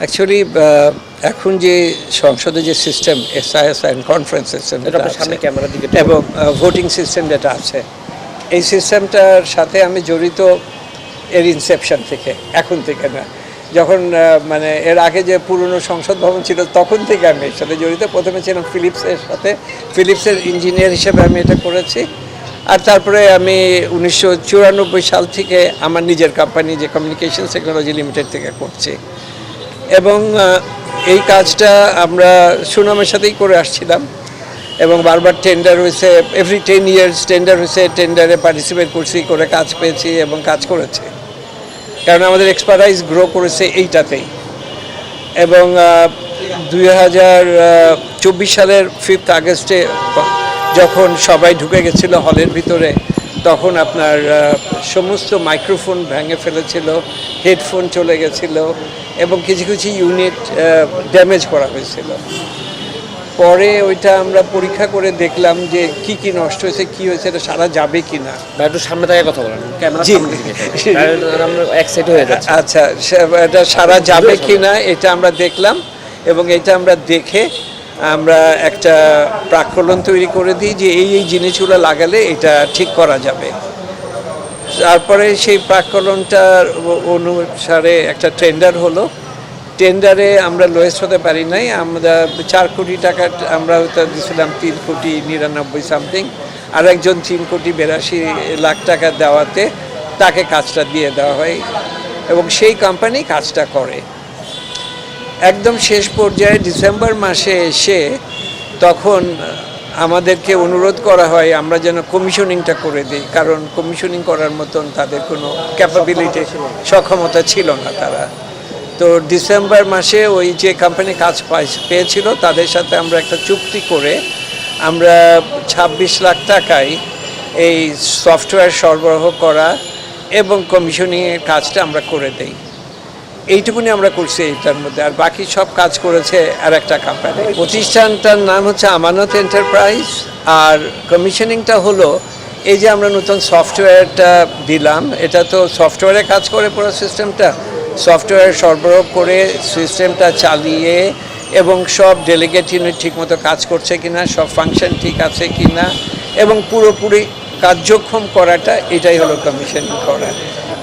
Actually এখন যে সংসদে যে system SIS and conference system এবং ভোটিং সিস্টেম যেটা আছে, এই সিস্টেমটার সাথে আমি জড়িত এর ইনসেপশন থেকে, এখন থেকে না। যখন মানে এর আগে যে পুরনো সংসদ ভবন ছিল তখন থেকে আমি এর সাথে জড়িত। প্রথমে ছিলাম ফিলিপসের সাথে, ফিলিপসের ইঞ্জিনিয়ার হিসেবে আমি এটা করেছি। আর তারপরে আমি 1994 সাল থেকে আমার নিজের কোম্পানি যে কমিউনিকেশনস টেকনোলজি লিমিটেড থেকে করছি। এবং এই কাজটা আমরা সুনামের সাথেই করে আসছিলাম এবং বারবার টেন্ডার হয়েছে, এভরি 10 ইয়ার্স টেন্ডার হয়েছে, টেন্ডারে পার্টিসিপেট করছি, করে কাজ পেয়েছি এবং কাজ করেছে, কারণ আমাদের এক্সপার্টাইজ গ্রো করেছে এইটাতেই। এবং 2024 সালের 5 আগস্টে যখন সবাই ঢুকে গেছিলো হলের ভিতরে, তখন আপনার সমস্ত মাইক্রোফোন ভেঙে ফেলেছিল, হেডফোন চলে গেছিল এবং কিছু কিছু ইউনিট ড্যামেজ করা হয়েছিল। পরে ওইটা আমরা পরীক্ষা করে দেখলাম যে কি কি নষ্ট হয়েছে, কি হয়েছে, এটা সারা যাবে কি না। একটু সামনে থেকে কথা বলেন, ক্যামেরা সামনে থেকে, আমরা এক সাইড হয়ে যাচ্ছে। আচ্ছা, এটা সারা যাবে কি না এটা আমরা দেখলাম এবং এটা আমরা দেখে আমরা একটা প্রাক্কলন তৈরি করে দিই যে এই এই জিনিসগুলো লাগালে এটা ঠিক করা যাবে। তারপরে সেই প্রাক্কলনটার অনুসারে একটা টেন্ডার হলো। টেন্ডারে আমরা লোয়েস্ট হতে পারি নাই, আমরা 4 কোটি টাকা আমরা হয়তো দিয়েছিলাম, 3 কোটি 99 সামথিং, আর একজন 3 কোটি 82 লাখ টাকা দেওয়াতে তাকে কাজটা দিয়ে দেওয়া হয় এবং সেই কোম্পানি কাজটা করে। একদম শেষ পর্যায়ে ডিসেম্বর মাসে এসে তখন আমাদেরকে অনুরোধ করা হয় আমরা যেন কমিশনিংটা করে দিই, কারণ কমিশনিং করার মতন তাদের কোনো ক্যাপাবিলিটি, সক্ষমতা ছিল না তারা। তো ডিসেম্বর মাসে ওই যে কোম্পানি কাজ পেয়েছিল তাদের সাথে আমরা একটা চুক্তি করে আমরা 26 লাখ টাকায় এই সফটওয়্যার সরবরাহ করা এবং কমিশনিংয়ের কাজটা আমরা করে দেই। এইটুকুনি আমরা করছি এইটার মধ্যে, আর বাকি সব কাজ করেছে আর একটা কোম্পানি। প্রতিষ্ঠানটার নাম হচ্ছে আমানত এন্টারপ্রাইজ। আর কমিশনিংটা হলো এই যে আমরা নতুন সফটওয়্যারটা দিলাম, এটা তো সফটওয়্যারে কাজ করে পুরো সিস্টেমটা, সফটওয়্যার সরবরাহ করে সিস্টেমটা চালিয়ে এবং সব ডেলিগেট ইউনিট ঠিকমতো কাজ করছে কিনা, সব ফাংশন ঠিক আছে কিনা এবং পুরোপুরি কার্যক্ষম করাটা, এটাই হলো কমিশনিং করা।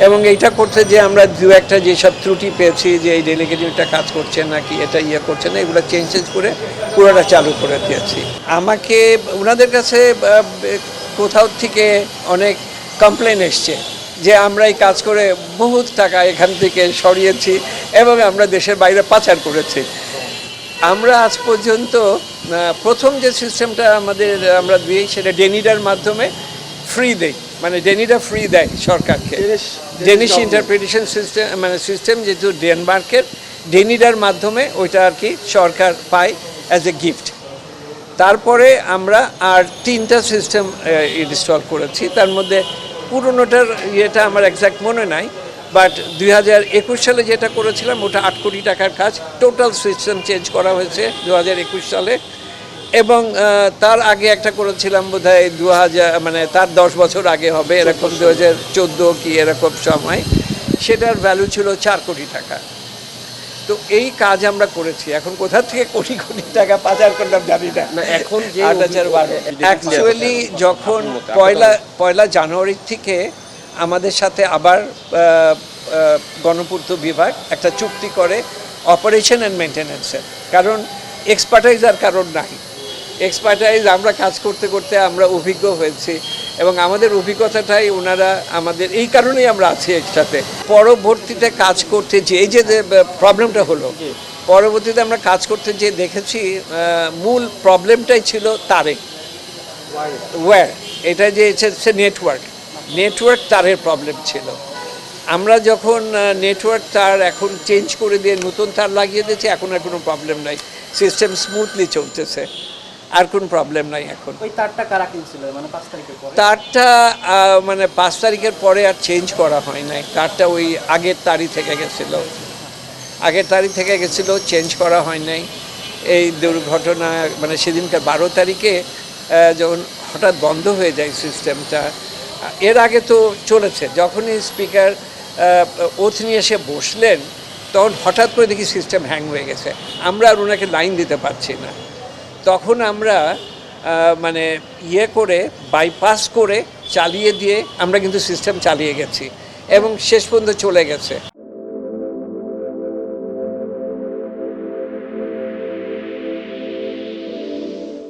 এবং এইটা করতে যে আমরা দু একটা যেসব ত্রুটি পেয়েছি যে এই ডেলিগেট ইউনিটটা কাজ করছে না কি, এটা করছে না, এগুলো চেঞ্জ করে পুরোটা চালু করে দিয়েছি। আমাকে ওনাদের কাছে কোথাও থেকে অনেক কমপ্লেন এসছে যে আমরা এই কাজ করে বহুত টাকা এখান থেকে সরিয়েছি এবং আমরা দেশের বাইরে পাচার করেছি। আমরা আজ পর্যন্ত প্রথম যে সিস্টেমটা আমরা দিই সেটা ডেনিডার মাধ্যমে ফ্রি দেই, মানে ডেনিডা ফ্রি দেয় সরকারকে। ডেনিশ ইন্টারপ্রিটেশন সিস্টেম, মানে সিস্টেম যেহেতু ডেনমার্কের, ডেনিডার মাধ্যমে ওইটা আর কি সরকার পায় অ্যাজ এ গিফট। তারপরে আমরা আর 3টা সিস্টেম ইনস্টল করেছি, তার মধ্যে পুরোনোটার ইয়েটা আমার এক্স্যাক্ট মনে নাই, বাট 2021 সালে যেটা করেছিলাম ওটা 8 কোটি টাকার কাজ। টোটাল সিস্টেম চেঞ্জ করা হয়েছে 2021 সালে। এবং তার আগে একটা করেছিলাম বোধহয় 2000, মানে তার 10 বছর আগে হবে এরকম, 2014 কি এরকম সময়, সেটার ভ্যালু ছিল 4 কোটি টাকা। তো এই কাজ আমরা করেছি। এখন কোথা থেকে কোটি কোটি টাকা পাচার করলাম জানি না। এখন যে অ্যাকচুয়ালি যখন পয়লা জানুয়ারি থেকে আমাদের সাথে আবার গণপূর্ত বিভাগ একটা চুক্তি করে অপারেশন অ্যান্ড মেনটেন্যান্সের, কারণ এক্সপার্টাইজ আর কারণ নাই। এক্সপার্টাইজ আমরা কাজ করতে করতে আমরা অভিজ্ঞ হয়েছি এবং আমাদের অভিজ্ঞতাটাই ওনারা আমাদের, এই কারণেই আমরা আছি একসাথে। পরবর্তীতে কাজ করতে যে এই যে প্রবলেমটা হলো, পরবর্তীতে আমরা কাজ করতে যে দেখেছি মূল প্রবলেমটাই ছিল তারে ওয়্যার, এটা যে হচ্ছে নেটওয়ার্ক তারের প্রবলেম ছিল। আমরা যখন নেটওয়ার্ক তার এখন চেঞ্জ করে দিয়ে নতুন তার লাগিয়ে দিয়েছি, এখন আর কোনো প্রবলেম নাই, সিস্টেম স্মুথলি চলতেছে, আর কোনো প্রবলেম নাই এখন। ওই তারটা কারা কিনছিল, মানে 5 তারিখের পরে? তারটা মানে 5 তারিখের পরে আর চেঞ্জ করা হয় নাই, তারটা ওই আগের তারিখ থেকে গেছিলো, চেঞ্জ করা হয় নাই। এই দুর্ঘটনা মানে সেদিনকার 12 তারিখে যখন হঠাৎ বন্ধ হয়ে যায় সিস্টেমটা, এর আগে তো চলেছে। যখনই স্পিকার ওথ নিয়ে এসে বসলেন তখন হঠাৎ করে দেখি সিস্টেম হ্যাং হয়ে গেছে, আমরা আর ওনাকে লাইন দিতে পারছি না। তখন আমরা মানে করে বাইপাস করে চালিয়ে দিয়ে আমরা কিন্তু সিস্টেম চালিয়ে গেছি এবং শেষ পর্যন্ত চলে গেছে।